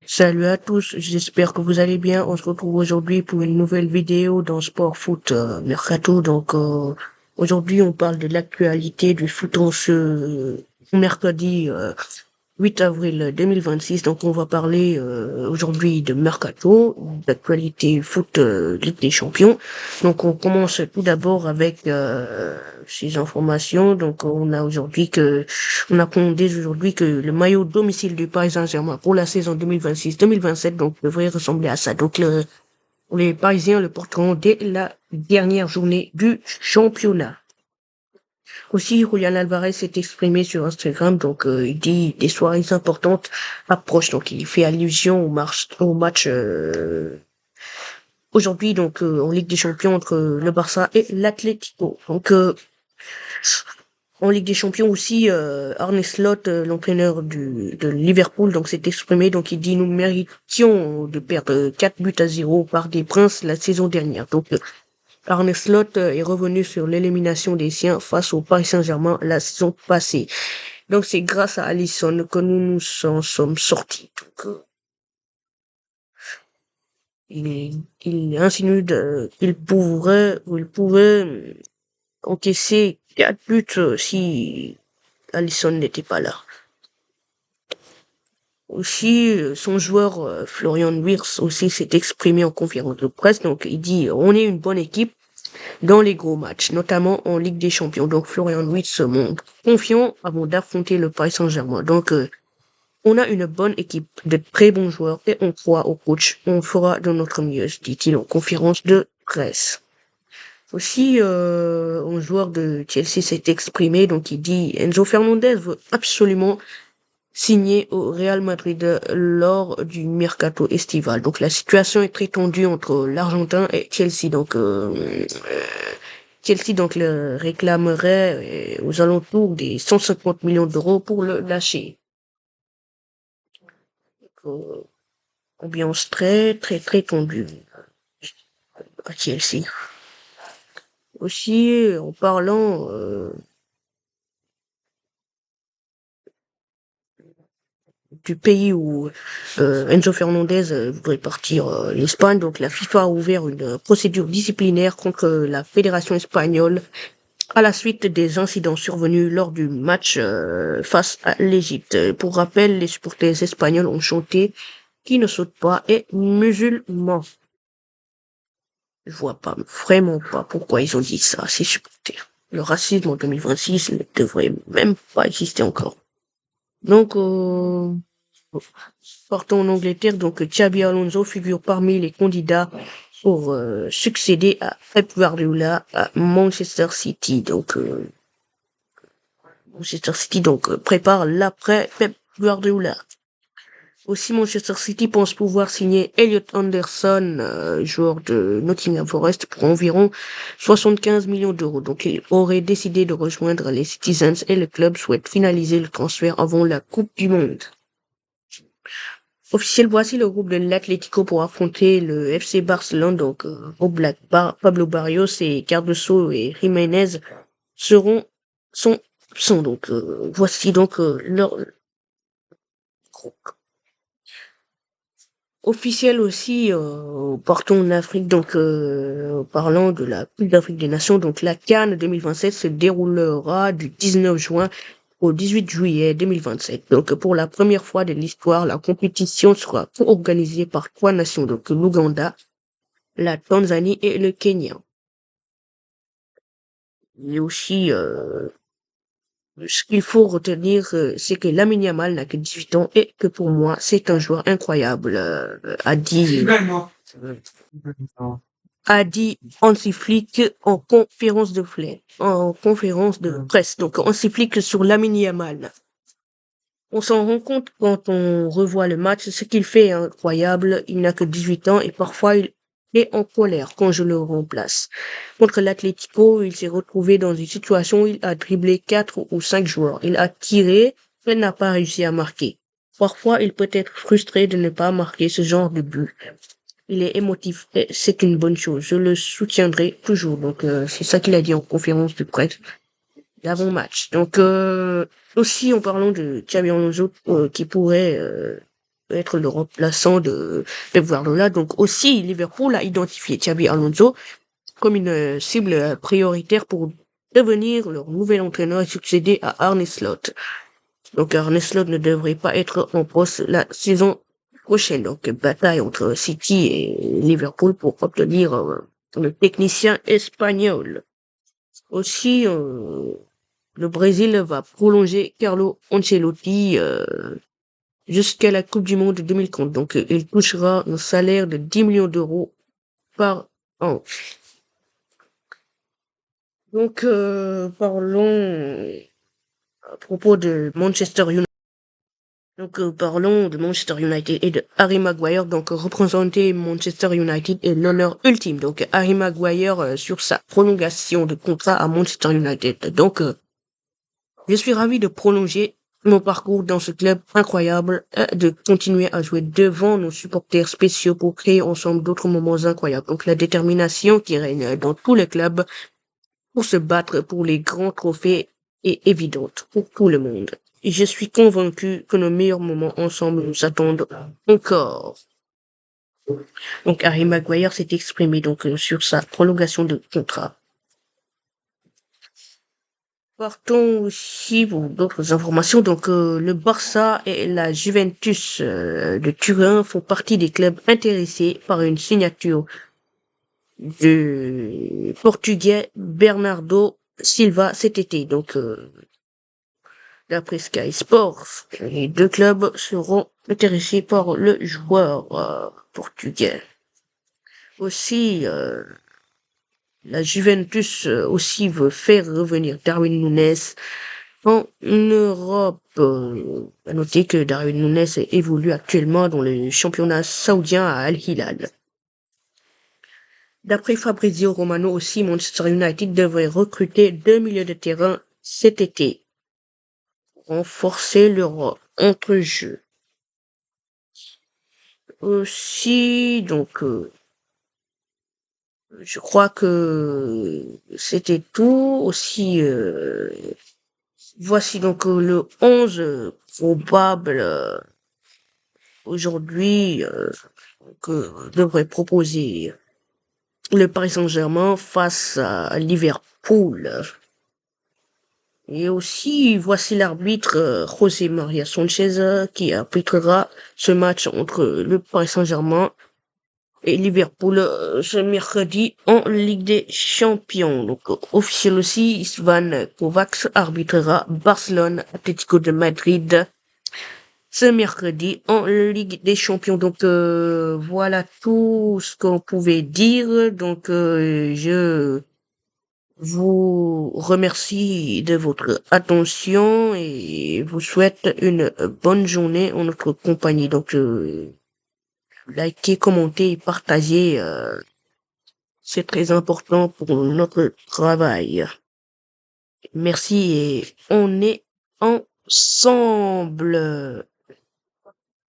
Salut à tous, j'espère que vous allez bien. On se retrouve aujourd'hui pour une nouvelle vidéo dans Sport Foot Mercato. Aujourd'hui, on parle de l'actualité du foot en ce mercredi 8 avril 2026. Donc, on va parler aujourd'hui de Mercato, d'actualité foot Ligue des Champions. Donc, on commence tout d'abord avec ces informations. On apprend dès aujourd'hui que le maillot domicile du Paris Saint-Germain pour la saison 2026-2027 donc devrait ressembler à ça. Les Parisiens le porteront dès la dernière journée du championnat. Aussi, Julian Alvarez s'est exprimé sur Instagram, il dit des soirées importantes approchent, donc il fait allusion au match aujourd'hui en Ligue des Champions entre le Barça et l'Atlético. En Ligue des Champions aussi, Arne Slot, l'entraîneur de Liverpool, s'est exprimé, donc il dit nous méritions de perdre 4 buts à 0 par des Princes la saison dernière. Arne Slot est revenu sur l'élimination des siens face au Paris Saint-Germain la saison passée. Donc c'est grâce à Alisson que nous nous en sommes sortis. Il insinue qu'il pouvait encaisser 4 buts si Alisson n'était pas là. Aussi, son joueur Florian Wirtz aussi s'est exprimé en conférence de presse. Donc il dit on est une bonne équipe dans les gros matchs, notamment en Ligue des Champions. Donc Florian Wirtz se montre confiant avant d'affronter le Paris Saint-Germain. On a une bonne équipe, de très bons joueurs et on croit au coach. On fera de notre mieux, dit-il en conférence de presse. Aussi, un joueur de Chelsea s'est exprimé, donc il dit Enzo Fernandez veut absolument signer au Real Madrid lors du mercato estival. Donc la situation est très tendue entre l'Argentin et Chelsea. Chelsea le réclamerait aux alentours des 150 millions d'euros pour le lâcher. Donc, ambiance très tendue à Chelsea. Aussi, en parlant du pays où Enzo Fernandez voudrait partir, l'Espagne, donc la FIFA a ouvert une procédure disciplinaire contre la fédération espagnole à la suite des incidents survenus lors du match face à l'Égypte. Pour rappel, les supporters espagnols ont chanté qui ne saute pas est musulman. Je vois vraiment pas pourquoi ils ont dit ça à ces supporters. Le racisme en 2026 ne devrait même pas exister encore. Partons en Angleterre. Xabi Alonso figure parmi les candidats pour succéder à Pep Guardiola à Manchester City. Manchester City prépare l'après Pep Guardiola. Aussi, Manchester City pense pouvoir signer Elliot Anderson, joueur de Nottingham Forest, pour environ 75 millions d'euros. Donc, il aurait décidé de rejoindre les Citizens et le club souhaite finaliser le transfert avant la Coupe du Monde. Officiel, voici le groupe de l'Atlético pour affronter le FC Barcelone. Pablo Barrios et Cardoso et Jiménez sont absents. Voici leur groupe. Officiel aussi, partons en Afrique, parlant de la Coupe d'Afrique des Nations, la CAN 2027 se déroulera du 19 juin au 18 juillet 2027. Pour la première fois de l'histoire, la compétition sera organisée par 3 nations, l'Ouganda, la Tanzanie et le Kenya. Et aussi, ce qu'il faut retenir, c'est que Lamine Yamal n'a que 18 ans et que pour moi, c'est un joueur incroyable, a dit Hansi Flick en conférence de presse. Hansi Flick sur Lamine Yamal. On s'en rend compte quand on revoit le match, ce qu'il fait est incroyable. Il n'a que 18 ans et parfois il est en colère quand je le remplace. Contre l'Atlético, il s'est retrouvé dans une situation où il a dribblé 4 ou 5 joueurs. Il a tiré, mais n'a pas réussi à marquer. Parfois, il peut être frustré de ne pas marquer ce genre de but. Il est émotif et c'est une bonne chose. Je le soutiendrai toujours. C'est ça qu'il a dit en conférence de presse d'avant-match. Aussi, en parlant de Xabi Alonso, qui pourrait être le remplaçant de Pep Guardiola. Donc aussi, Liverpool a identifié Xabi Alonso comme une cible prioritaire pour devenir leur nouvel entraîneur et succéder à Arne Slot. Donc Arne Slot ne devrait pas être en poste la saison prochaine. Donc bataille entre City et Liverpool pour obtenir le technicien espagnol. Aussi, le Brésil va prolonger Carlo Ancelotti jusqu'à la Coupe du Monde 2030. Donc il touchera un salaire de 10 millions d'euros par an. Donc parlons à propos de Manchester United. Donc parlons de Manchester United et de Harry Maguire. Donc représenter Manchester United est l'honneur ultime. Donc Harry Maguire sur sa prolongation de contrat à Manchester United. Donc je suis ravi de prolonger mon parcours dans ce club incroyable, de continuer à jouer devant nos supporters spéciaux pour créer ensemble d'autres moments incroyables. Donc la détermination qui règne dans tous les clubs pour se battre pour les grands trophées est évidente pour tout le monde. Et je suis convaincu que nos meilleurs moments ensemble nous attendent encore. Donc Harry Maguire s'est exprimé donc sur sa prolongation de contrat. Partons aussi pour d'autres informations. Donc le Barça et la Juventus de Turin font partie des clubs intéressés par une signature de Portugais Bernardo Silva cet été. Donc d'après Sky Sports, les deux clubs seront intéressés par le joueur portugais. Aussi, la Juventus aussi veut faire revenir Darwin Núñez en Europe. À noter que Darwin Núñez évolue actuellement dans le championnat saoudien à Al Hilal. D'après Fabrizio Romano aussi, Manchester United devrait recruter 2 milieux de terrain cet été pour renforcer leur entre-jeu. Aussi, donc, je crois que c'était tout. Aussi, voici donc le 11 probable aujourd'hui que devrait proposer le Paris Saint-Germain face à Liverpool. Et aussi, voici l'arbitre José María Sanchez qui arbitrera ce match entre le Paris Saint-Germain et Liverpool ce mercredi en Ligue des Champions. Donc officiel aussi, Ivan Kovacs arbitrera Barcelone Atlético de Madrid ce mercredi en Ligue des Champions. Donc voilà tout ce qu'on pouvait dire. Donc je vous remercie de votre attention et vous souhaite une bonne journée en notre compagnie. Donc likez, commentez et partagez. C'est très important pour notre travail. Merci et on est ensemble.